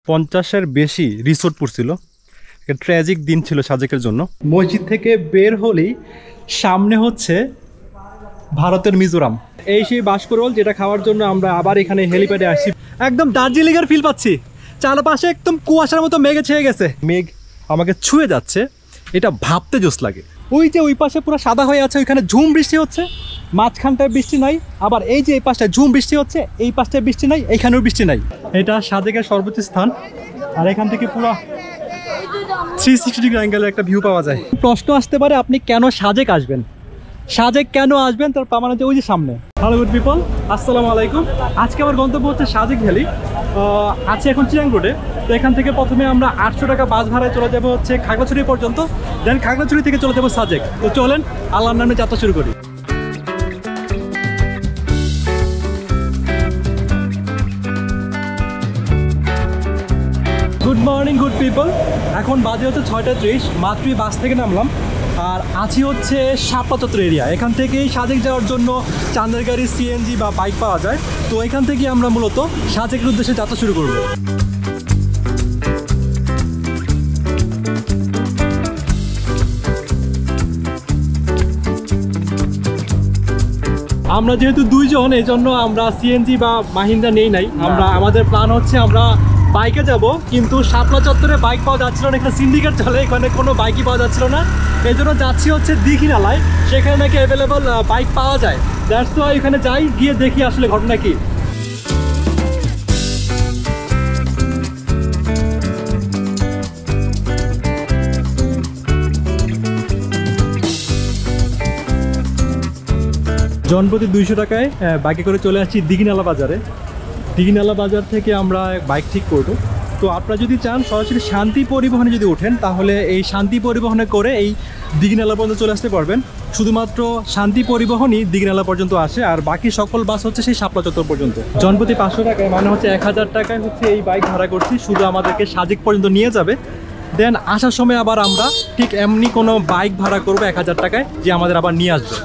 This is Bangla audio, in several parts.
50-এর বেশি রিসোর্ট পড়ছিল। একটা ট্র্যাজিক দিন ছিল সাজেকের জন্য। মসজিদ থেকে বের হলেই সামনে হচ্ছে ভারতের মিজোরাম। এই সেই বাসকরোল যেটা খাওয়ার জন্য আমরা আবার এখানে হেলিপ্যাডে আসছি। একদম দার্জিলিংয়ের ফিল পাচ্ছি। চারপাশে একদম কুয়াশার মতো মেঘে ছেয়ে গেছে। মেঘ আমাকে ছুঁয়ে যাচ্ছে, এটা ভাবতে জোস লাগে। ওই যে ওই পাশে পুরো সাদা হয়ে আছে, ওইখানে ঝুম বৃষ্টি হচ্ছে, মাঝখানটায় বৃষ্টি নাই। আবার এই যে এই পাশটায় ঝুম বৃষ্টি হচ্ছে, এই পাশটায় বৃষ্টি নাই, এইখানেও বৃষ্টি নাই। এটা সাজেকের সর্বোচ্চ স্থান, আর এখান থেকে পুরো 360 ডিগ্রি অ্যাঙ্গেলের একটা ভিউ পাওয়া যায়। প্রশ্ন আসতে পারে আপনি কেন সাজেক আসবেন, সাজেক কেন আসবেন, তার প্রমাণ হচ্ছে ওই যে সামনে। হ্যালো গুড পিপল, আসসালামু আলাইকুম। আজকে আমার গন্তব্য হচ্ছে সাজেক ভ্যালি। আছে এখন চিরাং রোডে। তো এখান থেকে প্রথমে আমরা 800 টাকা বাস ভাড়ায় চলে যাবো হচ্ছে খাগড়াছড়ি পর্যন্ত, দেন খাগড়াছড়ি থেকে চলে যাবো সাজেক। তো চলেন আল্লাহর নামে যাত্রা শুরু করি। গুড মর্নিং গুড পিপল, এখন বাজে হচ্ছে 6:30। মাত্রই বাস থেকে নামলাম আর আছি হচ্ছে শাপলা চত্বর এরিয়া। এখান থেকেই সাজেক যাওয়ার জন্য চাঁদের গাড়ি, সিএনজি বা বাইক পাওয়া যায়। তো এখান থেকে আমরা মূলত সাজেকের উদ্দেশ্যে যাত্রা শুরু করব। আমরা যেহেতু দুইজন, এই জন্য আমরা সিএনজি বা মাহিন্দ্রা নেই নাই। আমরা আমাদের প্ল্যান হচ্ছে আমরা বাইকে যাব, কিন্তু শাপলা চত্বরে বাইক পাওয়া যাচ্ছিল না। এখানে সিন্ডিকেট চলে, এখানে কোনো বাইকই পাওয়া যাচ্ছিল না। এই জন্য যাচ্ছি হচ্ছে দীঘিনালায়, সেখানে নাকি অ্যাভেলেবল বাইক পাওয়া যায়। দ্যাটস ওয়াই এখানে যাই, গিয়ে দেখি আসলে ঘটনা কি। জনপ্রতি 200 টাকায় বাইকে করে চলে আসছি দীঘিনালা বাজারে। দীঘিনালা বাজার থেকে আমরা বাইক ঠিক করবো। তো আপনারা যদি চান সরাসরি শান্তি পরিবহনে যদি ওঠেন, তাহলে এই শান্তি পরিবহনে করে এই দীঘিনালা পর্যন্ত চলে আসতে পারবেন। শুধুমাত্র শান্তি পরিবহনই দীঘিনালা পর্যন্ত আসে, আর বাকি সকল বাস হচ্ছে সেই শাপলা চত্বর পর্যন্ত। জনপ্রতি 500 টাকায়, মানে হচ্ছে 1000 টাকায় হচ্ছে এই বাইক ভাড়া করছি। শুধু আমাদেরকে সাজেক পর্যন্ত নিয়ে যাবে, দেন আসার সময় আবার আমরা ঠিক এমনি কোনো বাইক ভাড়া করবো 1000 টাকায়, যে আমাদের আবার নিয়ে আসবে।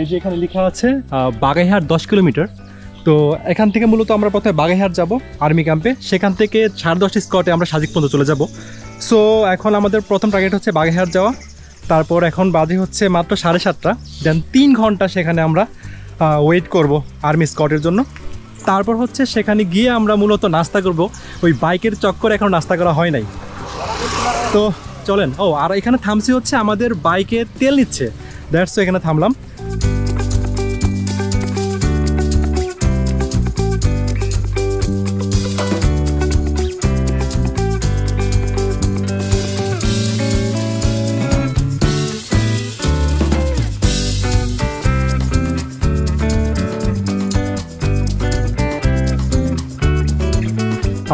এই যে এখানে লেখা আছে বাগাইহাট 10 কিলোমিটার। তো এখান থেকে মূলত আমরা প্রথমে বাগাইহাট যাব আর্মি ক্যাম্পে, সেখান থেকে 10:30 স্কটে আমরা সাজেক পর্যন্ত চলে যাব। সো এখন আমাদের প্রথম টার্গেট হচ্ছে বাগাইহাট যাওয়া। তারপর এখন বাজে হচ্ছে মাত্র 7:30, দেন 3 ঘন্টা সেখানে আমরা ওয়েট করব আর্মি স্কটের জন্য। তারপর হচ্ছে সেখানে গিয়ে আমরা মূলত নাস্তা করব। ওই বাইকের চক্করে এখন নাস্তা করা হয় নাই। তো চলেন। ও আর এখানে থামছি হচ্ছে আমাদের বাইকে তেল নিচ্ছে, দ্যাটস এখানে থামলাম।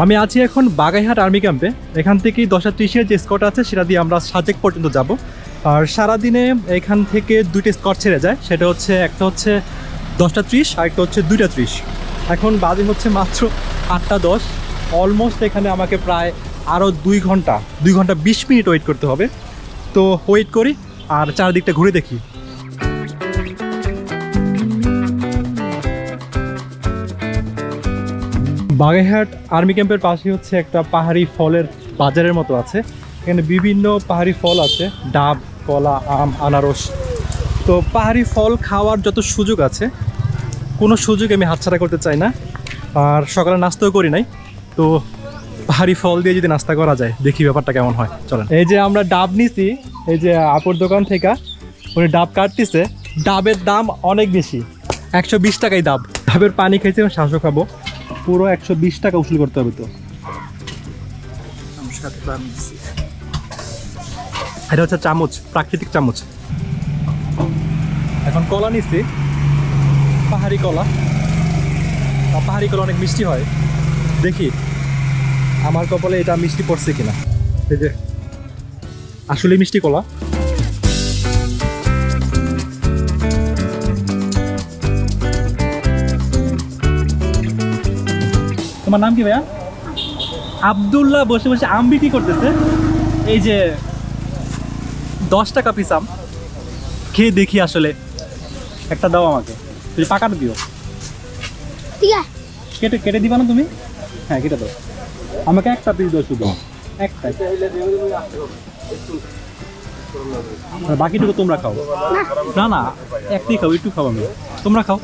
আমি আছি এখন বাগাইহাট আর্মি ক্যাম্পে। এখান থেকেই 10:30-এর যে স্কট আছে সেটা দিয়ে আমরা সাজেক পর্যন্ত যাব। আর সারাদিনে এখান থেকে 2টা স্কট ছেড়ে যায়, সেটা হচ্ছে একটা হচ্ছে 10:30 আর একটা হচ্ছে 2:30। এখন বাজে হচ্ছে মাত্র 8:10। অলমোস্ট এখানে আমাকে প্রায় আরও 2 ঘন্টা 20 মিনিট ওয়েট করতে হবে। তো ওয়েট করি আর চারদিকটা ঘুরে দেখি। বাগেরহাট আর্মি ক্যাম্পের পাশে হচ্ছে একটা পাহাড়ি ফলের বাজারের মতো আছে। এখানে বিভিন্ন পাহাড়ি ফল আছে, ডাব, কলা, আম, আনারস। তো পাহাড়ি ফল খাওয়ার যত সুযোগ আছে, কোনো সুযোগ আমি হাতছাড়া করতে চাই না। আর সকালে নাস্তাও করি নাই, তো পাহাড়ি ফল দিয়ে যদি নাস্তা করা যায়, দেখি ব্যাপারটা কেমন হয়। চলেন। এই যে আমরা ডাব নিছি, এই যে আপুর দোকান থেকে উনি ডাব কাটতেছে। ডাবের দাম অনেক বেশি, 120 টাকাই ডাব। ডাবের পানি খাইছি, শ্বাসও খাবো। পুরো 120 টাকা উসুল করতে হবে। তো এটা হচ্ছে চামচ, প্রাকৃতিক চামচ। এখন কলা নিচ্ছি, পাহাড়ি কলা। পাহাড়ি কলা অনেক মিষ্টি হয়, দেখি আমার কপালে এটা মিষ্টি পড়ছে কিনা। এই যে আসলে মিষ্টি কলা। তোমার নাম কি ভাইয়া? আব্দুল্লাহ বসে বসে আম বিক্রি করতেছে। এই যে 10 টাকা পিস আম, খেয়ে দেখি আসলে। একটা দাও আমাকে, তুমি পাকাটা দিও। ঠিক আছে, কেটে কেটে দিবা না তুমি? হ্যাঁ কেটে দাও, আমাকে একটা পিস দাও শুধু, একটা। বাকিটুকু তোমরা খাও। না না, একটাই খাও, একটু খাও, আমি তোমরা খাও।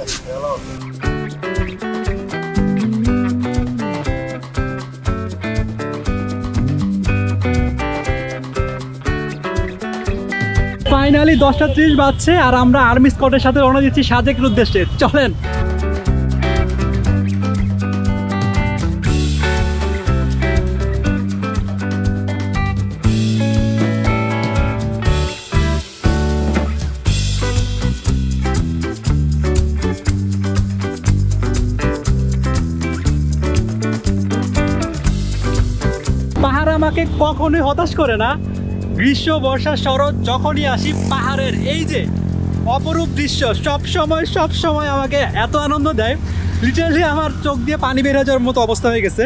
ফাইনালি 10:30 বাজছে আর আমরা আর্মি স্কোয়াডের সাথে রওনা দিচ্ছি সাজেকের উদ্দেশ্যে। চলেন। পাহাড় আমাকে কখনোই হতাশ করে না। গ্রীষ্ম, বর্ষা, শরৎ যখনই আসি, পাহাড়ের এই যে অপরূপ দৃশ্য সব সময় আমাকে এত আনন্দ দেয়, লিটারালি আমার চোখ দিয়ে পানি বের হয়ে যাওয়ার মতো অবস্থা হয়ে গেছে।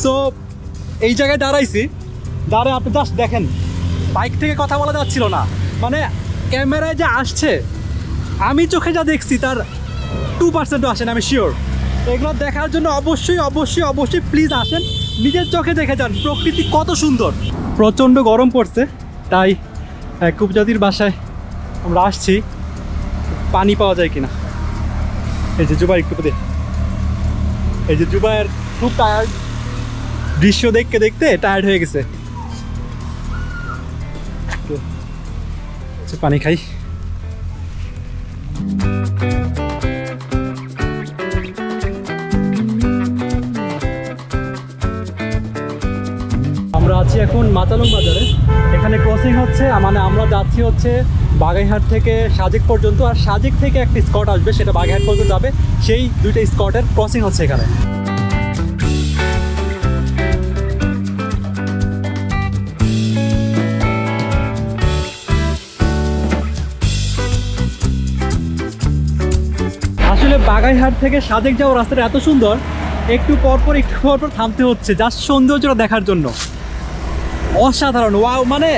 সো এই জায়গায় দাঁড়াইছি, দাঁড়ায় আপনি জাস্ট দেখেন, বাইক থেকে কথা বলা যাচ্ছিল না, মানে ক্যামেরায় যা আসছে, আমি চোখে যা দেখছি তার 2%ও আসেন, আমি শিওর। এগুলো দেখার জন্য অবশ্যই প্লিজ আসেন, নিজের চোখে দেখে যান প্রকৃতি কত সুন্দর। প্রচণ্ড গরম পড়ছে, তাই এক উপজাতির বাসায় আমরা আসছি, পানি পাওয়া যায় কিনা। এই যে জুবাই, একটু দে, এই যে জুবাইয়ের খুব টায়ার্ড, দৃশ্য দেখতে দেখতে টায়ার্ড হয়ে গেছে। পানি খাই। আমরা আছি এখন মাচালং বাজারে, এখানে ক্রসিং হচ্ছে, মানে আমরা যাচ্ছি হচ্ছে বাগেরহাট থেকে সাজেক পর্যন্ত, আর সাজেক থেকে একটা স্কট আসবে, সেটা বাগেরহাট পর্যন্ত যাবে। সেই দুইটা স্কটের ক্রসিং হচ্ছে এখানে। আসলে বাগেরহাট থেকে সাজেক যাওয়ার রাস্তাটা এত সুন্দর, একটু পরপর থামতে হচ্ছে জাস্ট সৌন্দর্যটা দেখার জন্য। অসাধারণ, ওয়াও, মানে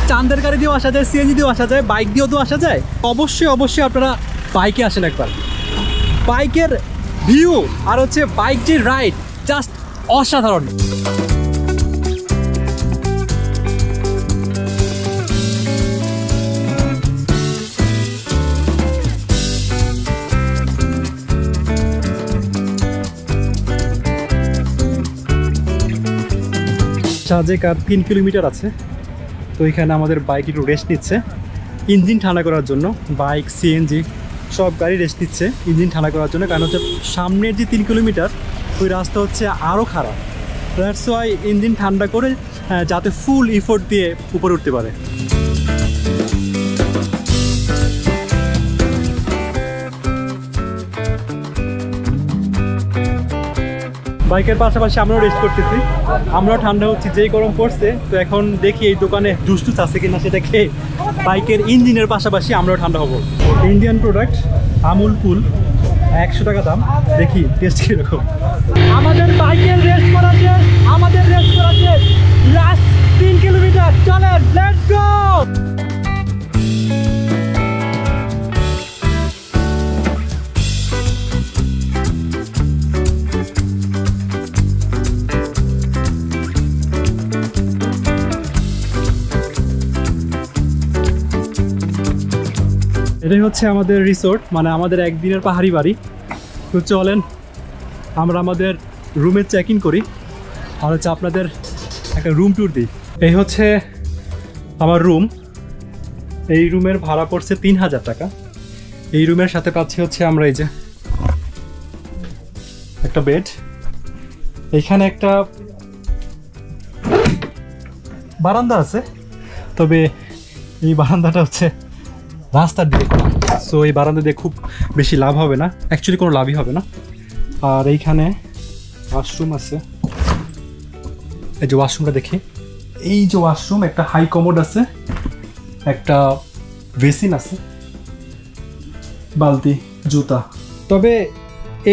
চাঁদের গাড়ি দিয়েও আসা যায়, সিএনজি দিয়েও আসা যায়, বাইক দিয়েও তো আসা যায়। অবশ্যই আপনারা বাইকে আসেন একবার। বাইকের ভিউ আর হচ্ছে বাইক যে রাইড, জাস্ট অসাধারণ। সাজেক আর 3 কিলোমিটার আছে, তো এখানে আমাদের বাইক একটু রেস্ট নিচ্ছে ইঞ্জিন ঠান্ডা করার জন্য। বাইক, সিএনজি সব গাড়ি রেস্ট নিচ্ছে ইঞ্জিন ঠান্ডা করার জন্য, কারণ হচ্ছে সামনের যে 3 কিলোমিটার ওই রাস্তা হচ্ছে আরও খারাপ। দ্যাটস ওয়াই ইঞ্জিন ঠান্ডা করে যাতে ফুল ইফোর্ট দিয়ে উপরে উঠতে পারে। বাইকের পাশাপাশি আমরাও রেস্ট করতেছি, আমরাও ঠান্ডা হচ্ছি, যেই গরম পড়ছে। তো এখন দেখি এই দোকানে জুস টুস আছে কিনা, সেটা খেয়ে বাইকের ইঞ্জিনের পাশাপাশি আমরাও ঠান্ডা হবো। ইন্ডিয়ান প্রোডাক্ট আমুল কুল, 100 টাকা দাম, দেখি টেস্ট কীরকম। আমাদের বাইকের রেস্ট করা শেষ, লাস্ট 3 কিলোমিটার, চলেন লেটস গো। এটাই হচ্ছে আমাদের রিসোর্ট, মানে আমাদের একদিনের পাহাড়ি বাড়ি। তো চলেন আমরা আমাদের রুমে চেক ইন করি, আর হচ্ছে আপনাদের একটা রুম ট্যুর দিই। এই হচ্ছে আমার রুম, এই রুমের ভাড়া পড়ছে 3000 টাকা। এই রুমের সাথে পাচ্ছি হচ্ছে আমরা এই যে একটা বেড, এইখানে একটা বারান্দা আছে, তবে এই বারান্দাটা হচ্ছে রাস্তার দিকে, সো এই বারান্দা দিয়ে খুব বেশি লাভ হবে না, অ্যাকচুয়ালি কোনো লাভই হবে না। আর এইখানে ওয়াশরুম আছে, এই যে ওয়াশরুমটা দেখি, এই যে ওয়াশরুম, একটা হাই কমোড আছে, একটা বেসিন আছে, বালতি, জুতা। তবে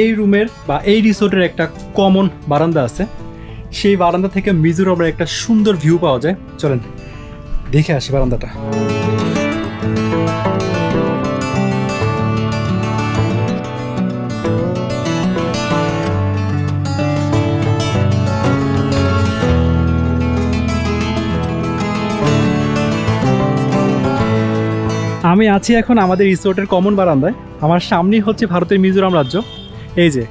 এই রুমের বা এই রিসোর্টের একটা কমন বারান্দা আছে, সেই বারান্দা থেকে মিজোরামের একটা সুন্দর ভিউ পাওয়া যায়। চলেন দেখে আসি বারান্দাটা। আমি আছি এখন আমাদের রিসোর্টের কমন বারান্দায়। আমার সামনেই হচ্ছে ভারতের মিজোরাম রাজ্য। এই যে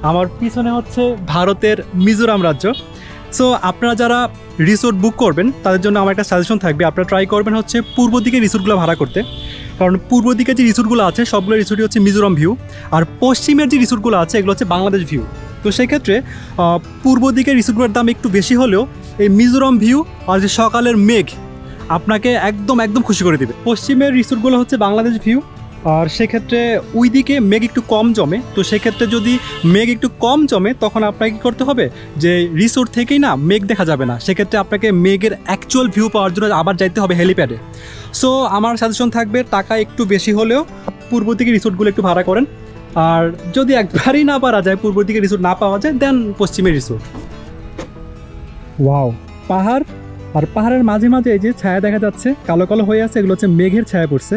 আমার পিছনে হচ্ছে ভারতের মিজোরাম রাজ্য। সো আপনারা যারা রিসোর্ট বুক করবেন তাদের জন্য আমার একটা সাজেশন থাকবে, আপনারা ট্রাই করবেন হচ্ছে পূর্ব দিকে রিসোর্টগুলো ভাড়া করতে। কারণ পূর্ব দিকে যে রিসোর্টগুলো আছে সবগুলো রিসোর্টই হচ্ছে মিজোরাম ভিউ, আর পশ্চিমের যে রিসোর্টগুলো আছে এগুলো হচ্ছে বাংলাদেশ ভিউ। তো সেক্ষেত্রে পূর্ব দিকের রিসোর্টগুলোর দাম একটু বেশি হলেও এই মিজোরাম ভিউ আর যে সকালের মেঘ আপনাকে একদম একদম খুশি করে দেবে। পশ্চিমের রিসোর্টগুলো হচ্ছে বাংলাদেশ ভিউ, আর সেক্ষেত্রে ওই দিকে মেঘ একটু কম জমে। তো সেক্ষেত্রে যদি মেঘ একটু কম জমে তখন আপনাকে কী করতে হবে, যে রিসোর্ট থেকেই না মেঘ দেখা যাবে না, সেক্ষেত্রে আপনাকে মেঘের অ্যাকচুয়াল ভিউ পাওয়ার জন্য আবার যাইতে হবে হেলিপ্যাডে। সো আমার সাজেশন থাকবে টাকা একটু বেশি হলেও পূর্ব দিকে রিসোর্টগুলো একটু ভাড়া করেন, আর যদি একবারই না পারা যায়, পূর্ব দিকে রিসোর্ট না পাওয়া যায়, দেন পশ্চিমের রিসোর্ট। ওয়াও, পাহাড়, আর পাহাড়ের মাঝে মাঝে এই যে ছায়া দেখা যাচ্ছে কালো কালো হয়ে আছে, এগুলো হচ্ছে মেঘের ছায়া পড়ছে।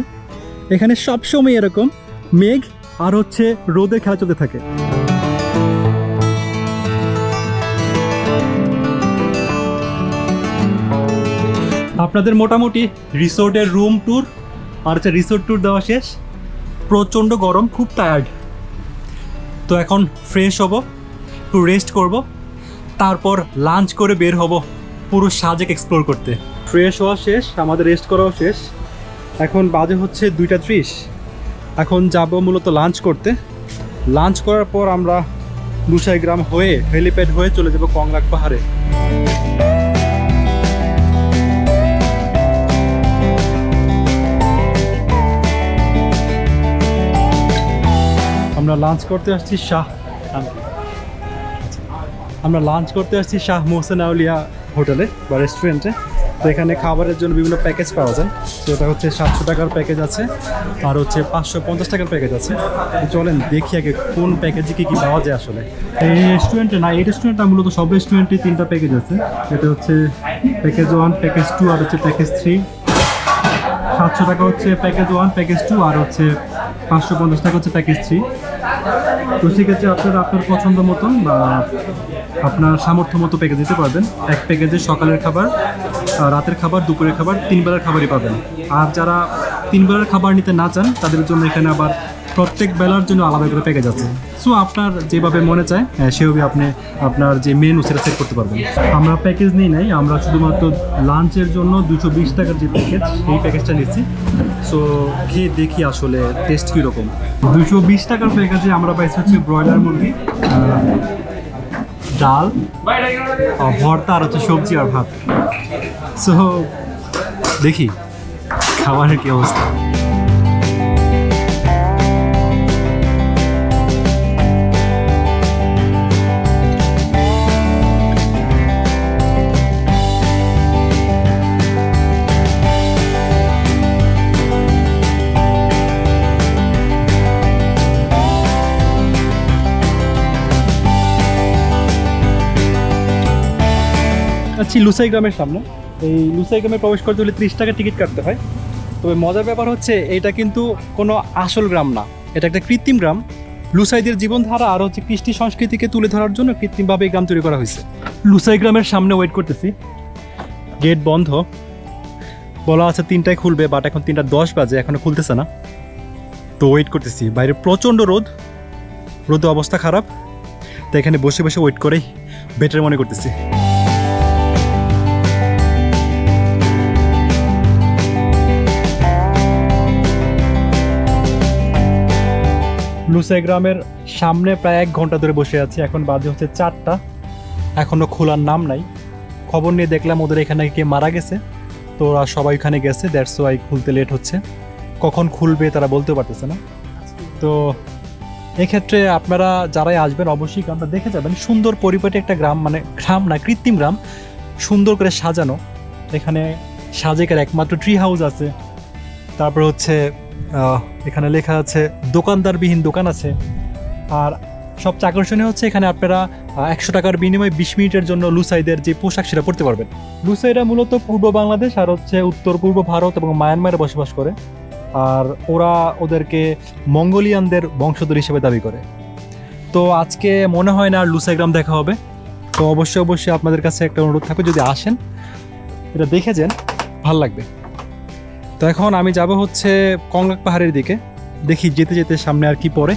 এখানে সবসময় এরকম মেঘ আর হচ্ছে রোদের খেলা চলতে থাকে। আপনাদের মোটামুটি রিসোর্টের রুম ট্যুর আর হচ্ছে রিসোর্ট ট্যুর দেওয়া শেষ। প্রচণ্ড গরম, খুব টায়ার্ড। তো এখন ফ্রেশ হব, একটু রেস্ট করব, তারপর লাঞ্চ করে বের হব পুরো সাজেক এক্সপ্লোর করতে। ফ্রেশ হওয়া শেষ, আমাদের রেস্ট করাও শেষ। এখন বাজে হচ্ছে 2:30। এখন যাব মূলত লাঞ্চ করতে। লাঞ্চ করার পর আমরা লুসাইগ্রাম হয়ে হেলিপ্যাড হয়ে চলে যাব কংলাক পাহাড়ে। আমরা লাঞ্চ করতে আসছি শাহ মোহসেন আউলিয়া হোটেলে বা রেস্টুরেন্টে। তো এখানে খাবারের জন্য বিভিন্ন প্যাকেজ পাওয়া যায়। তো এটা হচ্ছে 700 টাকার প্যাকেজ আছে, আর হচ্ছে 550 টাকার প্যাকেজ আছে। চলেন দেখি আগে কোন প্যাকেজে কী কী পাওয়া যায় আসলে। এই রেস্টুরেন্টে না, এই রেস্টুরেন্টটা মূলত সব রেস্টুরেন্টে 3টা প্যাকেজ আছে। এটা হচ্ছে প্যাকেজ 1, প্যাকেজ 2 আর হচ্ছে প্যাকেজ 3। 700 টাকা হচ্ছে প্যাকেজ 1, প্যাকেজ 2 আর হচ্ছে 550 টাকা হচ্ছে প্যাকেজ 3। তো সেক্ষেত্রে আপনারা আপনার পছন্দ মতন বা আপনার সামর্থ্য মতো প্যাকেজ দিতে পারবেন। এক প্যাকেজে সকালের খাবার, রাতের খাবার, দুপুরের খাবার, 3 বেলার খাবারই পাবেন। আর যারা 3 বেলার খাবার নিতে না চান তাদের জন্য এখানে আবার প্রত্যেক বেলার জন্য আলাদা করে প্যাকেজ আছে। সো আপনার যেভাবে মনে চায় সেভাবে আপনি আপনার যে মেনু সেটা সেট করতে পারবেন। আমরা প্যাকেজ নিই নাই, আমরা শুধুমাত্র লাঞ্চের জন্য 220 টাকার যে প্যাকেজ সেই প্যাকেজটা নিচ্ছি। সো খেয়ে দেখি আসলে টেস্ট কীরকম। 220 টাকার প্যাকেজে আমরা পাইছি হচ্ছে ব্রয়লার মুরগি, ডাল, ভর্তা আর হচ্ছে সবজি আর ভাত। সো দেখি খাবারের কি অবস্থা। আচ্ছা, লুসাইগ্রামের সামনে। এই লুসাইগ্রামে প্রবেশ করতে হলে 30 টাকা টিকিট কাটতে হয়। তবে মজার ব্যাপার হচ্ছে এটা কিন্তু কোনো আসল গ্রাম না, এটা একটা কৃত্রিম গ্রাম। লুসাইদের জীবনধারা আর হচ্ছে কৃষ্টি সংস্কৃতিকে তুলে ধরার জন্য কৃত্রিমভাবে এই গ্রাম তৈরি করা হয়েছে। লুসাইগ্রামের সামনে ওয়েট করতেছি, গেট বন্ধ, বলা আছে 3টায় খুলবে, বাট এখন 3:10 বাজে, এখনো খুলতেছে না। তো ওয়েট করতেছি, বাইরে প্রচণ্ড রোদে অবস্থা খারাপ। তো এখানে বসে বসে ওয়েট করেই বেটার মনে করতেছি। লুসাইগ্রামের সামনে প্রায় 1 ঘন্টা ধরে বসে আছি। এখন বাজে হচ্ছে 4টা, এখনও খোলার নাম নাই। খবর নিয়ে দেখলাম ওদের এখানে কে মারা গেছে, তো ওরা সবাই ওখানে গেছে, দ্যাটস ওয়াই খুলতে লেট হচ্ছে। কখন খুলবে তারা বলতেও পারতেছে না। তো এক্ষেত্রে আপনারা যারাই আসবেন অবশ্যই গ্রামটা দেখে যাবেন। সুন্দর পরিপাটি একটা গ্রাম, মানে গ্রাম না কৃত্রিম গ্রাম, সুন্দর করে সাজানো। এখানে সাজেকের একমাত্র ট্রি হাউস আছে। তারপর হচ্ছে এখানে লেখা আছে দোকানদারবিহীন দোকান আছে। আর সবচেয়ে আকর্ষণীয় হচ্ছে এখানে আপনারা 100 টাকার বিনিময়ে 20 মিনিটের জন্য লুসাইদের যে পোশাক সেটা পরতে পারবেন। লুসাইরা মূলত পূর্ব বাংলাদেশ আর হচ্ছে উত্তর পূর্ব ভারত এবং মায়ানমারে বসবাস করে। আর ওরা ওদেরকে মঙ্গোলিয়ানদের বংশধর হিসেবে দাবি করে। তো আজকে মনে হয় না আর লুসাইগ্রাম দেখা হবে। তো অবশ্যই আপনাদের কাছে একটা অনুরোধ থাকবে, যদি আসেন এটা দেখে যান, ভাল লাগবে। তো এখন আমি যাব হচ্ছে কংলাক পাহাড়ের দিকে, দেখি যেতে যেতে সামনে আর কি পড়ে।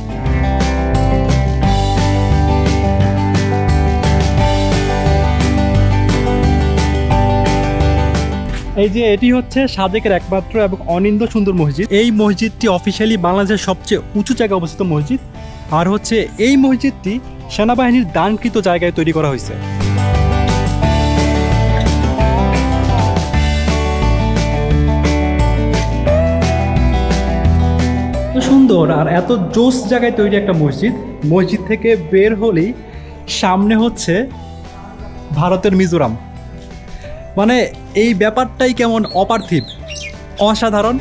এই যে এটি হচ্ছে সাজেকের একমাত্র এবং অনিন্দ্য সুন্দর মসজিদ। এই মসজিদটি অফিসিয়ালি বাংলাদেশের সবচেয়ে উঁচু জায়গায় অবস্থিত মসজিদ, আর হচ্ছে এই মসজিদটি সেনাবাহিনীর দানকৃত জায়গায় তৈরি করা হয়েছে। সুন্দর আর এত জোস জায়গায় তৈরি একটা মসজিদ। মসজিদ থেকে বের হলেই সামনে হচ্ছে ভারতের মিজোরাম। মানে এই ব্যাপারটাই কেমন অপার্থিব, অসাধারণ।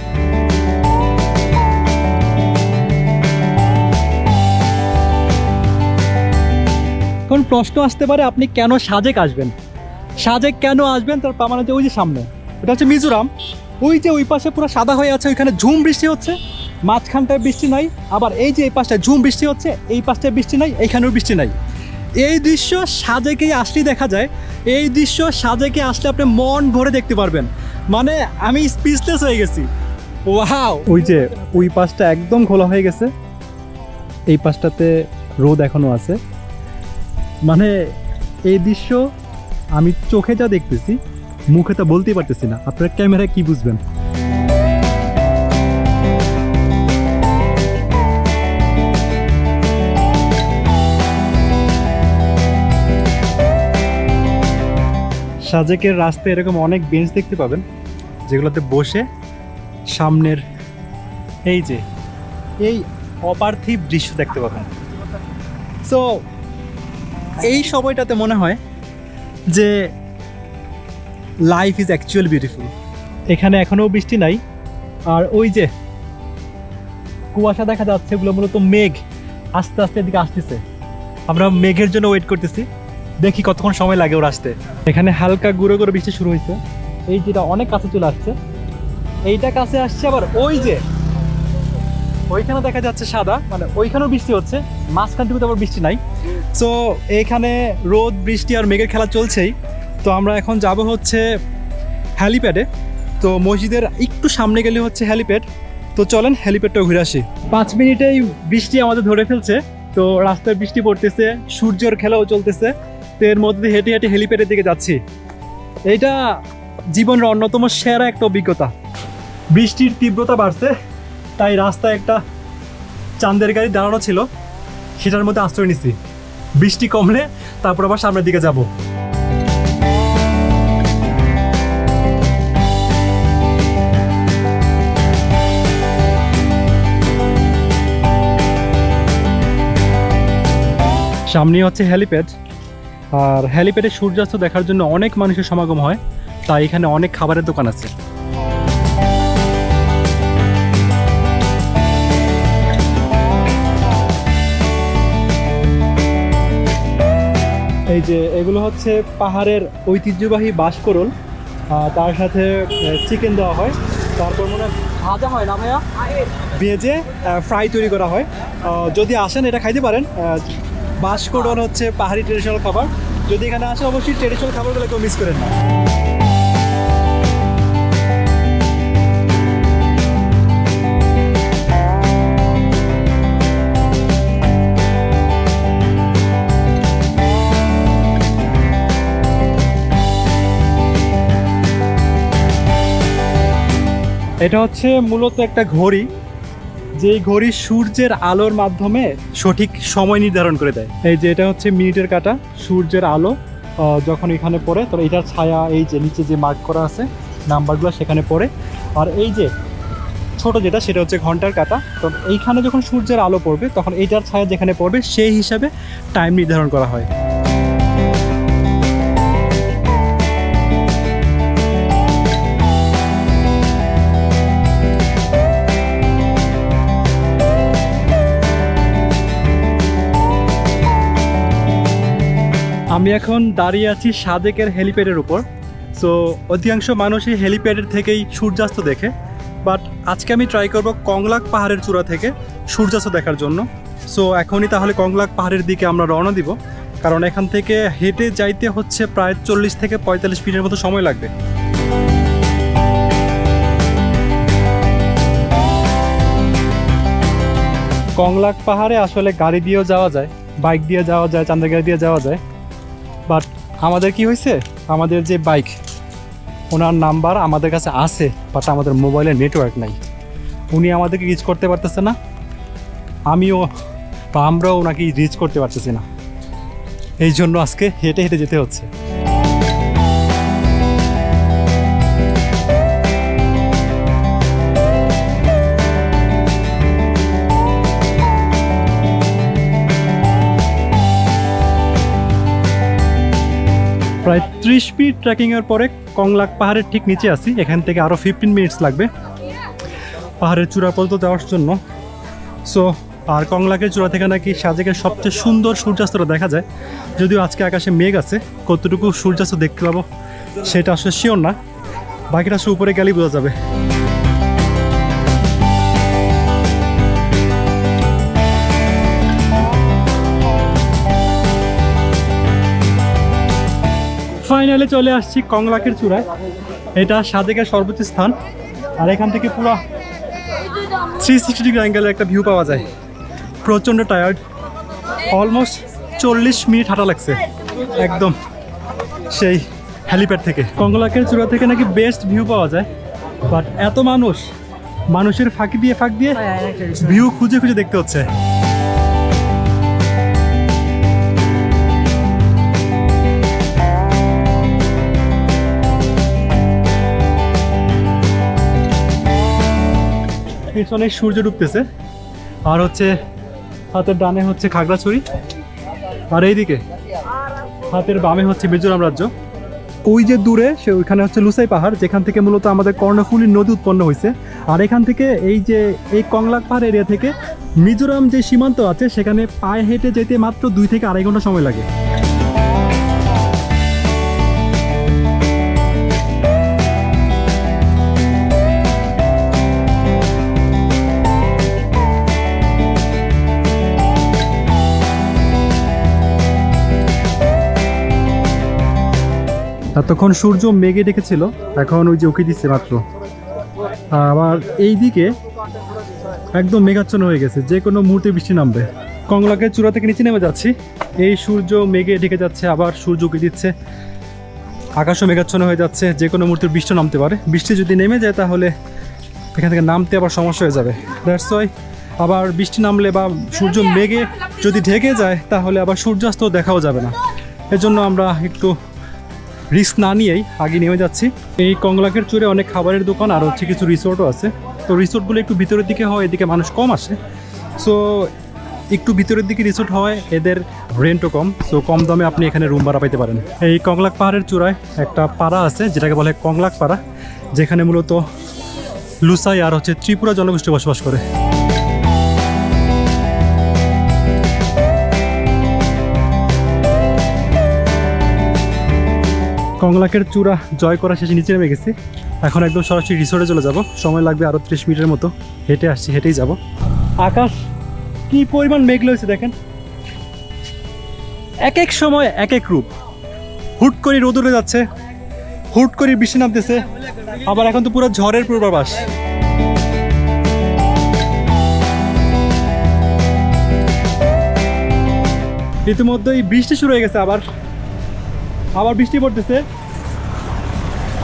কোন প্রশ্ন আসতে পারে, আপনি কেন সাজেক আসবেন? সাজেক কেন আসবেন তার প্রমাণ হচ্ছে ওই যে সামনে, এটা হচ্ছে মিজোরাম। ওই যে ওই পাশে পুরো সাদা হয়ে আছে, ওইখানে ঝুম বৃষ্টি হচ্ছে, মাঝখানটায় বৃষ্টি নাই। আবার এই যে এই পাশটায় ঝুম বৃষ্টি হচ্ছে, এই পাশটায় বৃষ্টি নাই, এইখানেও বৃষ্টি নাই। এই দৃশ্য সাজেকেই আসলেই দেখা যায়। এই দৃশ্য সাজেকে আসলে আপনি মন ভরে দেখতে পারবেন। মানে আমি স্পিচলেস হয়ে গেছি। ওয়াও! ওই যে ওই পাশটা একদম খোলা হয়ে গেছে, এই পাশটাতে রোদ এখনো আছে। মানে এই দৃশ্য আমি চোখে যা দেখতেছি, মুখে তা বলতেই পারতেছি না। আপনার ক্যামেরায় কি বুঝবেন? সাজেকের রাস্তায় এরকম অনেক বেঞ্চ দেখতে পাবেন, যেগুলোতে বসে সামনের এই যে এই অপার্থিব দৃশ্য দেখতে পাবেন। সো এই সময়টাতে মনে হয় যে লাইফ ইজ অ্যাকচুয়ালি বিউটিফুল। এখানে এখনও বৃষ্টি নাই, আর ওই যে কুয়াশা দেখা যাচ্ছে, এগুলো মূলত মেঘ আস্তে আস্তে এদিকে আসতেছে। আমরা মেঘের জন্য ওয়েট করতেছি, দেখি কতক্ষণ সময় লাগে ওর আসতে। এখানে হালকা গুঁড়ো গুঁড়ো বৃষ্টি শুরু হয়েছে, এই যেটা অনেক কাছে চলে আসছে, এইটা কাছে আসছে। আবার ওই যে ওইখানে দেখা যাচ্ছে সাদা, মানে ওইখানেও বৃষ্টি হচ্ছে, মাঝখানটুকুতে আবার বৃষ্টি নাই। সো এইখানে রোদ বৃষ্টি আর মেঘের খেলা চলছেই। তো আমরা এখন যাব হচ্ছে হ্যালিপ্যাডে। তো মসজিদের একটু সামনে গেলে হচ্ছে হ্যালিপ্যাড। তো চলেন হ্যালিপ্যাডটা ঘুরে আসি। 5 মিনিটেই বৃষ্টি আমাদের ধরে ফেলছে। তো রাস্তায় বৃষ্টি পড়তেছে, সূর্যের খেলাও চলতেছে। তো এর মধ্যে হেঁটে হেঁটে হেলিপ্যাডের দিকে যাচ্ছি। এইটা জীবনের অন্যতম সেরা একটা অভিজ্ঞতা। বৃষ্টির তীব্রতা বাড়ছে, তাই রাস্তায় একটা চাঁদের গাড়ি দাঁড়ানো ছিল, সেটার মধ্যে আশ্রয় নিচ্ছি। বৃষ্টি কমলে তারপর আবার সামনের দিকে যাব। সামনেই হচ্ছে হ্যালিপ্যাড, আর হ্যালিপ্যাডে সূর্যাস্ত দেখার জন্য অনেক মানুষের সমাগম হয়, তাই এখানে অনেক খাবারের দোকান আছে। এই যে এগুলো হচ্ছে পাহাড়ের ঐতিহ্যবাহী বাঁশকরল, তার সাথে চিকেন দেওয়া হয়, তারপর মনে হয় ভাজা হয় না ভাইয়া, ভেজে ফ্রাই তৈরি করা হয়। যদি আসেন এটা খাইতে পারেন। বাঁশকরল হচ্ছে পাহাড়ি ট্রেডিশনাল খাবার। যদি এখানে আসেন অবশ্যই ট্রেডিশনাল খাবারগুলো কেউ মিস করেন না। এটা হচ্ছে মূলত একটা ঘড়ি, যে ঘড়ি সূর্যের আলোর মাধ্যমে সঠিক সময় নির্ধারণ করে দেয়। এই যে এটা হচ্ছে মিনিটের কাঁটা, সূর্যের আলো যখন এখানে পড়ে, তো এটার ছায়া এই যে নিচে যে মার্ক করা আছে নাম্বারগুলো সেখানে পড়ে। আর এই যে ছোট যেটা, সেটা হচ্ছে ঘন্টার কাঁটা। তো এইখানে যখন সূর্যের আলো পড়বে তখন এইটার ছায়া যেখানে পড়বে সেই হিসাবে টাইম নির্ধারণ করা হয়। আমি এখন দাঁড়িয়ে আছি সাজেকের হেলিপ্যাডের উপর। সো অধিকাংশ মানুষই হেলিপ্যাডের থেকেই সূর্যাস্ত দেখে, বাট আজকে আমি ট্রাই করব কংলাক পাহাড়ের চূড়া থেকে সূর্যাস্ত দেখার জন্য। সো এখনই তাহলে কংলাক পাহাড়ের দিকে আমরা রওনা দিব, কারণ এখান থেকে হেঁটে যাইতে হচ্ছে প্রায় 40 থেকে 45 মিনিটের মতো সময় লাগবে। কংলাক পাহাড়ে আসলে গাড়ি দিয়েও যাওয়া যায়, বাইক দিয়ে যাওয়া যায়, চান্দের গাড়ি দিয়ে যাওয়া যায়। বাট আমাদের কি হয়েছে, আমাদের যে বাইক ওনার নাম্বার আমাদের কাছে আছে, বাট আমাদের মোবাইলে নেটওয়ার্ক নাই। উনি আমাদেরকে রিচ করতে পারতেছে না, আমিও বা আমরাও ওনাকে রিচ করতে পারতেছি না। এই জন্য আজকে হেঁটে হেঁটে যেতে হচ্ছে। প্রায় 30 মিনিট ট্রেকিংয়ের পরে কংলাক পাহাড়ের ঠিক নিচে আছি। এখান থেকে আরও 15 মিনিটস লাগবে পাহাড়ের চূড়া পর্যন্ত যাওয়ার জন্য। সো আর কংলাকের চূড়া থেকে নাকি সাজেকের সবচেয়ে সুন্দর সূর্যাস্তটা দেখা যায়। যদিও আজকে আকাশে মেঘ আছে, কতটুকু সূর্যাস্ত দেখতে পাবো সেটা আসলে শিওর না, বাকিটা আসলে উপরে গেলেই বোঝা যাবে। ফাইনালি চলে আসছি কংলাকের চূড়ায়। এটা সাজেকের সর্বোচ্চ স্থান, আর এখান থেকে পুরো 360 ডিগ্রি অ্যাঙ্গেলের একটা ভিউ পাওয়া যায়। প্রচণ্ড টায়ার্ড, অলমোস্ট 40 মিনিট হাঁটা লাগছে একদম সেই হ্যালিপ্যাড থেকে। কংলাকের চূড়া থেকে নাকি বেস্ট ভিউ পাওয়া যায়, বাট এত মানুষের ফাঁক দিয়ে ভিউ খুঁজে খুঁজে দেখতে হচ্ছে। পিছনে সূর্য ডুবতেছে, আর হচ্ছে হাতের ডানে হচ্ছে খাগড়াছড়ি, আর এইদিকে হাতের বামে হচ্ছে মিজোরাম রাজ্য। ওই যে দূরে সে ওইখানে হচ্ছে লুসাই পাহাড়, যেখান থেকে মূলত আমাদের কর্ণফুলী নদী উৎপন্ন হয়েছে। আর এখান থেকে এই কংলাক পাহাড় এরিয়া থেকে মিজোরাম যে সীমান্ত আছে সেখানে পায়ে হেঁটে যেতে মাত্র 2 থেকে 2.5 ঘন্টা সময় লাগে। এতক্ষণ সূর্য মেঘে ডেকেছিল, এখন ওই যে উঁকি দিচ্ছে মাত্র। আবার এইদিকে একদম মেঘাচ্ছন্ন হয়ে গেছে, যে কোনো মুহূর্তে বৃষ্টি নামবে। কংলাকের চূড়া থেকে নিচে নেমে যাচ্ছি, এই সূর্য মেঘে ঢেকে যাচ্ছে, আবার সূর্য উঁকি দিচ্ছে, আকাশও মেঘাচ্ছন্ন হয়ে যাচ্ছে, যে কোনো মুহূর্তে বৃষ্টি নামতে পারে। বৃষ্টি যদি নেমে যায় তাহলে এখান থেকে নামতে আবার সমস্যা হয়ে যাবে। দ্যাটস ওয়াই আবার বৃষ্টি নামলে বা সূর্য মেঘে যদি ঢেকে যায় তাহলে আবার সূর্যাস্ত দেখাও যাবে না। এজন্য আমরা একটু রিস্ক না নিয়েই আগে নেমে যাচ্ছি। এই কংলাকের চূড়ে অনেক খাবারের দোকান আর হচ্ছে কিছু রিসোর্টও আছে। তো রিসোর্টগুলো একটু ভিতরের দিকে হয়, এদিকে মানুষ কম আসে। সো একটু ভিতরের দিকে রিসোর্ট হয়, এদের রেন্টও কম, সো কম দামে আপনি এখানে রুম ভাড়া পাইতে পারেন। এই কংলাক পাহাড়ের চূড়ায় একটা পাড়া আছে যেটাকে বলে কংলাক পাড়া, যেখানে মূলত লুসাই আর হচ্ছে ত্রিপুরা জনগোষ্ঠী বসবাস করে। কংলাকের চূড়া জয় করা শেষে নিচে নেমে গেছি, এখন একদম সরাসরি রিসোর্টে চলে যাব। সময় লাগবে আরও 30 মিনিটের মতো, হেঁটে আসছি, হেঁটেই যাব। আকাশ কি পরিমাণ মেঘ হয়েছে দেখেন, এক এক সময় এক এক রূপ। হুট করে রোদ উঠে যাচ্ছে, হুট করে বৃষ্টি নামতেছে, আবার এখন তো পুরো ঝড়ের পূর্বাভাস। ইতিমধ্যেই বৃষ্টি শুরু হয়ে গেছে, আবার বৃষ্টি পড়তেছে।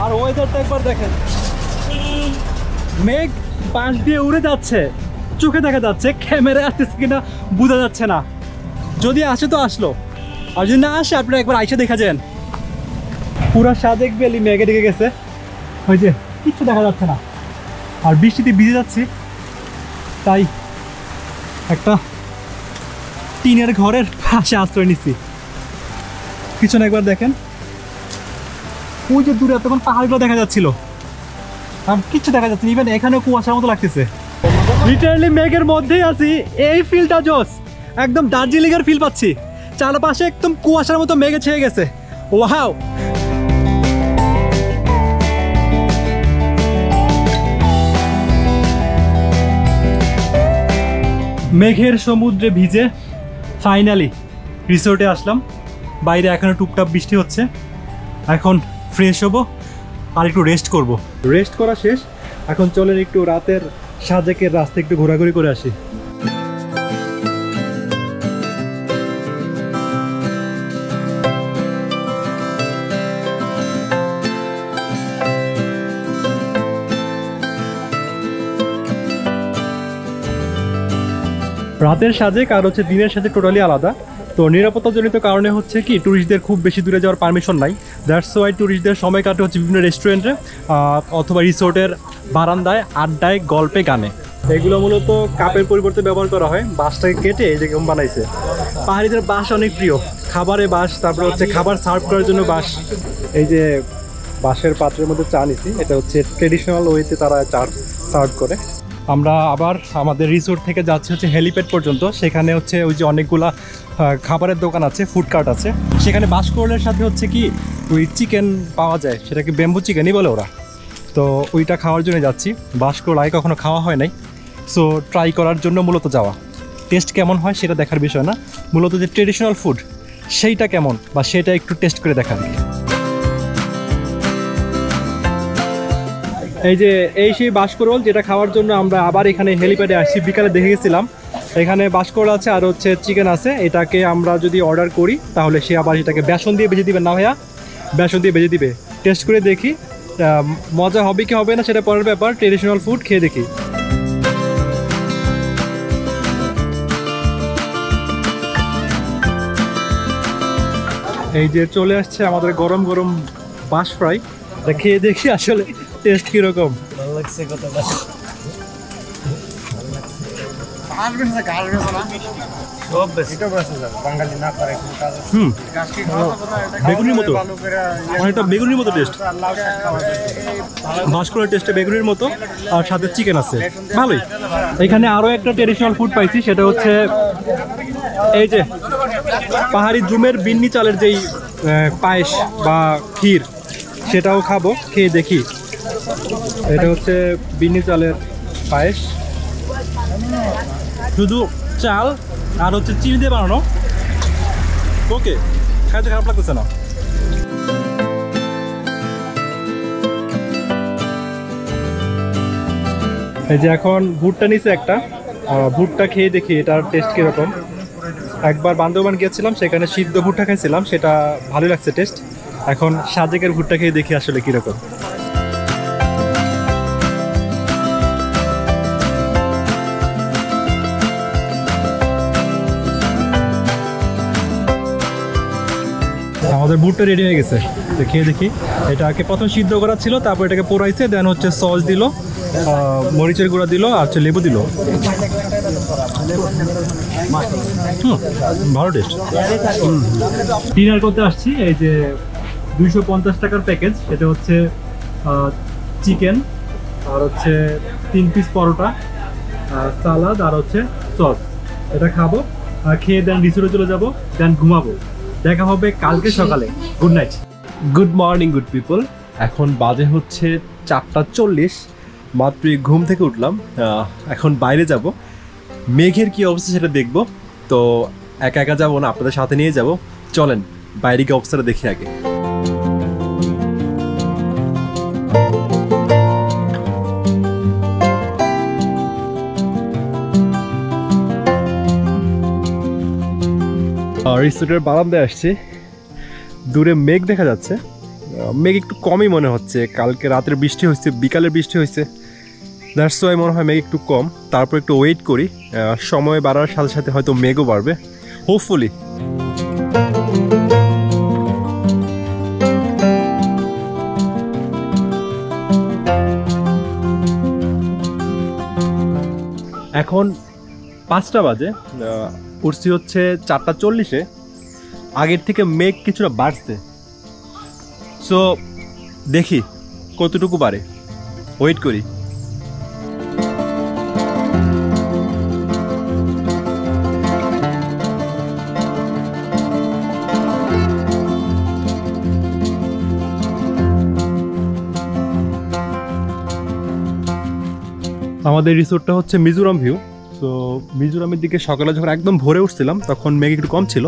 আর ওয়েদারটা একবার দেখেন, মেঘ পাশ দিয়ে উড়ে যাচ্ছে, চোখে দেখা যাচ্ছে, ক্যামেরায় আসতেছে কিনা বোঝা যাচ্ছে না। যদি আসে তো আসলো, আর যদি না আসে আপনারা একবার আইসা দেখা যান। পুরা সাজেক ভ্যালি মেঘে ঢেকে গেছে, ওই যে কিচ্ছু দেখা যাচ্ছে না, আর বৃষ্টিতে ভিজে যাচ্ছি। তাই একটা টিনের ঘরের পাশে আশ্রয় নিচ্ছি। পিছনে একবার দেখেন, ওই যে দূরে তখন পাহাড়গুলো দেখা যাচ্ছিল, আর কিচ্ছু দেখা যাচ্ছে না। ইভেন এখানেও কুয়াশার মতো লাগতেছে। লিটারালি মেঘের মধ্যেই আছি, এই ফিলটা জোস, একদম দার্জিলিং এর ফিল পাচ্ছি। চারপাশে একদম কুয়াশার মতো মেঘে ছেয়ে গেছে। ওয়াও, মেঘের সমুদ্রে ভিজে ফাইনালি রিসোর্টে আসলাম। বাইরে এখনো টুকটাক বৃষ্টি হচ্ছে। এখন ফ্রেশ হবো আর একটু রেস্ট করব। রেস্ট করা শেষ, এখন চলেন একটু রাতের সাজেকের রাস্তা একটু ঘোরাঘুরি করে আসি। রাতের সাজেক আর হচ্ছে দিনের সাজেক টোটালি আলাদা। তো নিরাপত্তাজনিত কারণে হচ্ছে কি ট্যুরিস্টদের খুব বেশি দূরে যাওয়ার পারমিশন নাই। দ্যাটস ওয়াই ট্যুরিস্টদের সময় কাটে হচ্ছে বিভিন্ন রেস্টুরেন্টে অথবা রিসোর্টের বারান্দায়, আড্ডায়, গল্পে, গানে। এগুলো মূলত কাপের পরিবর্তে ব্যবহার করা হয়। বাঁশটাকে কেটে এই যেরকম বানাইছে। পাহাড়িদের বাঁশ অনেক প্রিয়, খাবারে বাঁশ, তারপরে হচ্ছে খাবার সার্ভ করার জন্য বাঁশ। এই যে বাঁশের পাত্রের মধ্যে চা নিছি, এটা হচ্ছে ট্রেডিশনাল ওয়েতে তারা চা সার্ভ করে। আমরা আবার আমাদের রিসোর্ট থেকে যাচ্ছি হচ্ছে হেলিপ্যাড পর্যন্ত। সেখানে হচ্ছে ওই যে অনেকগুলা খাবারের দোকান আছে, ফুড কার্ট আছে। সেখানে বাঁশকরলের সাথে হচ্ছে কি ওই চিকেন পাওয়া যায়, সেটাকে ব্যাম্বু চিকেনই বলে ওরা। তো ওইটা খাওয়ার জন্য যাচ্ছি। বাঁশকরল আগে কখনো খাওয়া হয় নাই, সো ট্রাই করার জন্য মূলত যাওয়া। টেস্ট কেমন হয় সেটা দেখার বিষয় না, মূলত যে ট্রেডিশনাল ফুড সেইটা কেমন বা সেটা একটু টেস্ট করে দেখার। এই যে এই সেই বাঁশকরল যেটা খাওয়ার জন্য আমরা আবার এখানে হেলিপ্যাডে আসছি। বিকালে দেখে গেছিলাম এখানে বাঁশকরল আছে আর হচ্ছে চিকেন আছে। এটাকে আমরা যদি অর্ডার করি তাহলে সে আবার এটাকে বেসন দিয়ে ভেজে দিবে। না ভাইয়া, বেসন দিয়ে ভেজে দিবে। টেস্ট করে দেখি মজা হবে কি হবে না সেটা পরের ব্যাপার। ট্রেডিশনাল ফুড খেয়ে দেখি। এই যে চলে আসছে আমাদের গরম গরম বাঁশ ফ্রাই। খেয়ে দেখি আসলে টেস্ট কিরকম। ভালো লাগছে কতটা। বেগুনির মতো, অনেকটা বেগুনির মতো টেস্ট। বাঁশকরলের টেস্টে বেগুনির মতো, আর সাথে চিকেন আছে, ভালোই। এখানে আরো একটা ট্রেডিশনাল ফুড পাইছি, সেটা হচ্ছে এই যে পাহাড়ি জুমের বিন্নি চালের যেই পায়েস বা ক্ষীর, সেটাও খাবো, খেয়ে দেখি। এটা হচ্ছে বিন্নি চালের পায়েস, শুধু চাল আর হচ্ছে চিনি দিয়ে বানানো। ওকে, খাইতে খারাপ লাগতেছে না। এই যে এখন ভুট্টা নিচে একটা, ভুট্টা খেয়ে দেখি এটার টেস্ট কিরকম। একবার বান্দরবান গিয়েছিলাম, সেখানে সিদ্ধ ভুট্টা খাইছিলাম, সেটা ভালোই লাগছে টেস্ট। এখন সাজেকের ভুট্টা খেয়ে দেখি আসলে কিরকম। আমাদের ভুট্টা রেডি হয়ে গেছে, খেয়ে দেখি। এটাকে প্রথম সিদ্ধ করা ছিল, তারপর এটাকে পোড়াইছে, দেন হচ্ছে সস দিল, মরিচের গুঁড়া দিল, আর হচ্ছে লেবু দিল। ভালো টেস্ট। ডিনার করতে আসছি। এই যে 250 টাকার প্যাকেজ, এটা হচ্ছে চিকেন আর হচ্ছে 3 পিস পরোটা, সালাদ আর হচ্ছে সস। এটা খাবো, খেয়ে দেন রিসোর্টে চলে যাবো, দেন ঘুমাবো। দেখা হবে কালকে সকালে। Good night. Good morning good people. এখন বাজে হচ্ছে 4:40। মাত্রই ঘুম থেকে উঠলাম। এখন বাইরে যাব, মেঘের কি অবস্থা সেটা দেখবো। তো একা একা যাবো না, আপনাদের সাথে নিয়ে যাব। চলেন বাইরে কি অবস্থাটা দেখি আগে। রিসোর্টের বারান্দায় আসছি, দূরে মেঘ দেখা যাচ্ছে। মেঘ একটু কমই মনে হচ্ছে, কালকে রাতের বৃষ্টি হয়েছে, বিকালের বৃষ্টি হয়েছে, দ্যাটস ওয়াই মনে হয় মেঘ একটু কম। তারপর একটু ওয়েট করি, সময় বাড়ার সাথে সাথে হয়তো মেঘও বাড়বে, হোপফুলি। এখন 5টা বাজে, উঠছি হচ্ছে 4:40-এ। আগের থেকে মেঘ কিছুটা বাড়ছে, সো দেখি কতটুকু বাড়ে, ওয়েট করি। আমাদের রিসোর্টটা হচ্ছে মিজোরাম ভিউ। তো মিজোরামের দিকে সকালে যখন একদম ভোরে উঠছিলাম তখন মেঘ একটু কম ছিল।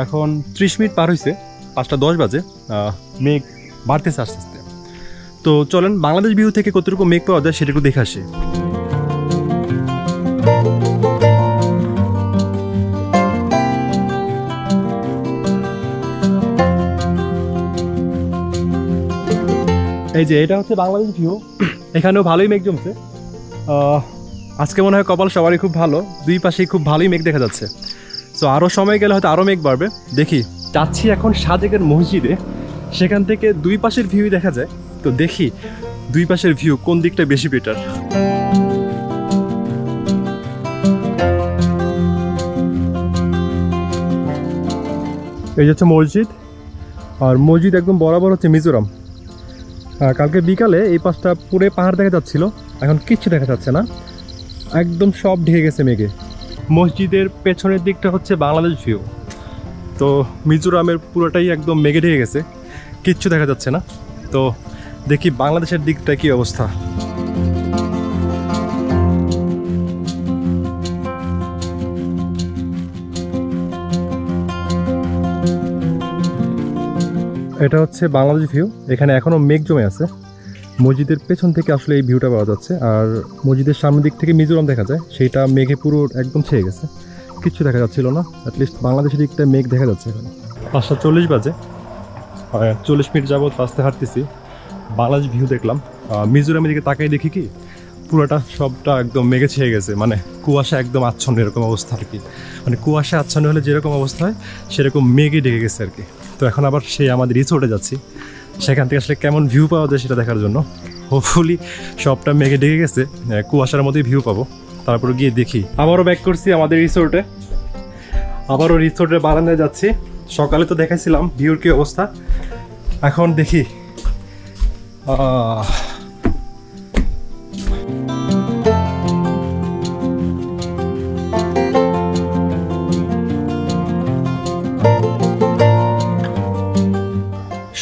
এখন 30 মিনিট পার হয়েছে, 5:10 বাজে, মেঘ বাড়তেছে আস্তে আস্তে। তো চলেন বাংলাদেশ ভিউ থেকে কতটুকু মেঘ পাওয়া যায় সেটা একটু দেখে আসি। এই যে এটা হচ্ছে বাংলাদেশ ভিউ। এখানেও ভালোই মেঘ জমছে। আজকে মনে হয় কপাল সবারই খুব ভালো, দুই পাশেই খুব ভালোই মেঘ দেখা যাচ্ছে। সো আরও সময় গেলে হয়তো আরও মেঘ বাড়বে, দেখি। যাচ্ছি এখন সাজেকের মসজিদে, সেখান থেকে দুই পাশের ভিউ দেখা যায়। তো দেখি দুই পাশের ভিউ কোন দিকটা বেশি বেটার। এই হচ্ছে মসজিদ, আর মসজিদ একদম বরাবর হচ্ছে মিজোরাম। কালকে বিকালে এই পাশটা পুরো পাহাড় দেখা যাচ্ছিল, এখন কিচ্ছু দেখা যাচ্ছে না, একদম সব ঢেকে গেছে মেঘে। মসজিদের পেছনের দিকটা হচ্ছে বাংলাদেশ ভিউ। তো মিজোরামের পুরোটাই একদম মেঘে ঢেকে গেছে, কিচ্ছু দেখা যাচ্ছে না। তো দেখি বাংলাদেশের দিকটা কি অবস্থা। এটা হচ্ছে বাংলাদেশ ভিউ, এখানে এখনো মেঘ জমে আছে। মসজিদের পেছন থেকে আসলে এই ভিউটা পাওয়া যাচ্ছে, আর মসজিদের সামনের দিক থেকে মিজোরাম দেখা যায়, সেইটা মেঘে পুরো একদম ছেয়ে গেছে, কিচ্ছু দেখা যাচ্ছিল না। অ্যাটলিস্ট বাংলাদেশের দিকটা মেঘ দেখা যাচ্ছে এখানে। 5:40 বাজে, 40 মিনিট যাবত রাস্তায় হাঁটতেছি, বাংলাদেশ ভিউ দেখলাম। মিজোরামের দিকে তাকাই দেখি কি পুরোটা সবটা একদম মেঘে ছেয়ে গেছে, মানে কুয়াশা একদম আচ্ছন্ন এরকম অবস্থা আর কি। মানে কুয়াশা আচ্ছন্ন হলে যেরকম অবস্থা হয় সেরকম মেঘে ঢেকে গেছে আর কি। তো এখন আবার সেই আমাদের রিসোর্টে যাচ্ছি, সেখান থেকে আসলে কেমন ভিউ পাওয়া যায় সেটা দেখার জন্য। হোপফুলি সবটা মেঘে ঢেকে গেছে, কুয়াশার মধ্যেই ভিউ পাবো, তারপরে গিয়ে দেখি। আবারও ব্যাক করছি আমাদের রিসোর্টে, আবারও রিসোর্টের বারান্দায় যাচ্ছি। সকালে তো দেখাইছিলাম ভিউর কি অবস্থা, এখন দেখি।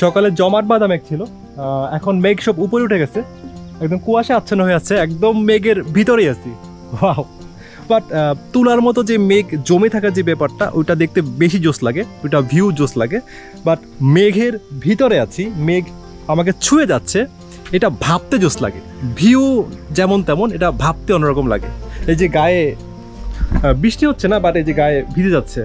সকালে জমাট বাঁধা মেঘ ছিল, এখন মেঘ সব উপরে উঠে গেছে, একদম কুয়াশা আচ্ছন্ন হয়ে যাচ্ছে, একদম মেঘের ভিতরেই আছি। ওয়াও! বাট তুলার মতো যে মেঘ জমে থাকার যে ব্যাপারটা, ওইটা দেখতে বেশি জোস লাগে, ওইটা ভিউ জোস লাগে। বাট মেঘের ভিতরে আছি, মেঘ আমাকে ছুঁয়ে যাচ্ছে, এটা ভাবতে জোস লাগে। ভিউ যেমন তেমন, এটা ভাবতে অন্যরকম লাগে। এই যে গায়ে বৃষ্টি হচ্ছে না, বাট এই যে গায়ে ভিজে যাচ্ছে।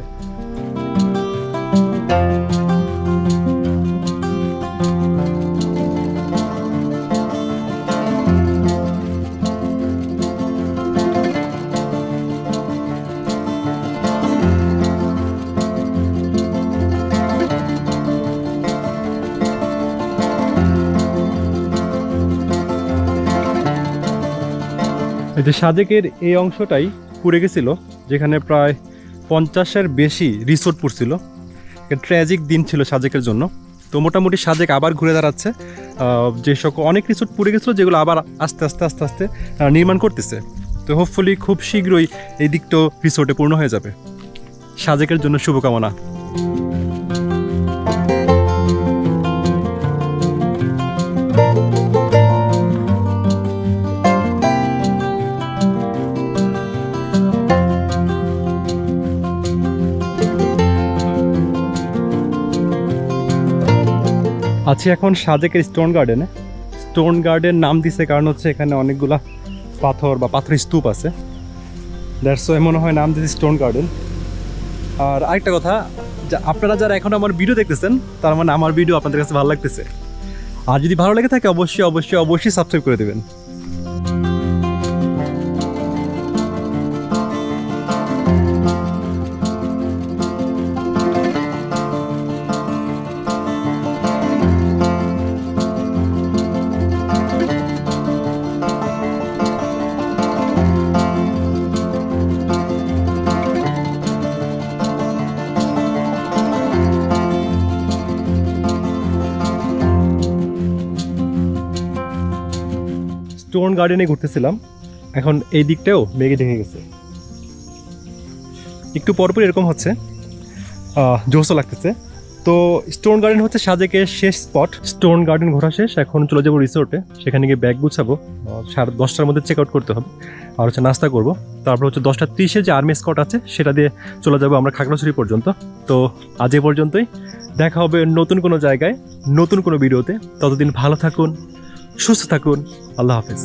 এই যে সাজেকের এই অংশটাই পুড়ে গেছিল, যেখানে প্রায় 50-এর বেশি রিসোর্ট পড়ছিল। ট্র্যাজিক দিন ছিল সাজেকের জন্য। তো মোটামুটি সাজেক আবার ঘুরে দাঁড়াচ্ছে, যে সকল অনেক রিসোর্ট পুড়ে গেছিলো, যেগুলো আবার আস্তে আস্তে আস্তে আস্তে নির্মাণ করতেছে। তো হোপফুলি খুব শীঘ্রই এই দিকটাও রিসোর্টে পূর্ণ হয়ে যাবে। সাজেকের জন্য শুভকামনা। আছি এখন সাজেকের স্টোন গার্ডেনে। স্টোন গার্ডেন নাম দিছে কারণ হচ্ছে এখানে অনেকগুলা পাথর বা পাথরের স্তূপ আছে, দ্যাটস ওয়াই মনে হয় নাম দিয়েছে স্টোন গার্ডেন। আর আরেকটা কথা, আপনারা যারা এখন আমার ভিডিও দেখতেছেন, তার মানে আমার ভিডিও আপনাদের কাছে ভালো লাগতেছে। আর যদি ভালো লেগে থাকে অবশ্যই অবশ্যই অবশ্যই সাবস্ক্রাইব করে দেবেন। স্টোন গার্ডেনে ঘুরতেছিলাম, এখন এই দিকটাও মেঘে ঢেকে গেছে, একটু পরপর এরকম হচ্ছে, জোসও লাগতেছে। তো স্টোন গার্ডেন হচ্ছে সাজেকের শেষ স্পট। স্টোন গার্ডেন ঘোরা শেষ, এখন চলে যাবো রিসোর্টে, সেখানে গিয়ে ব্যাগ গুছাবো, 10:30-টার মধ্যে চেক আউট করতে হবে, আর হচ্ছে নাস্তা করবো। তারপর হচ্ছে 10:30-এ যে আর্মি স্কট আছে সেটা দিয়ে চলে যাবো আমরা খাগড়াছড়ি পর্যন্ত। তো আজ এ পর্যন্তই, দেখা হবে নতুন কোনো জায়গায় নতুন কোনো ভিডিওতে। ততদিন ভালো থাকুন, সুস্থ থাকুন, আল্লাহ হাফেজ।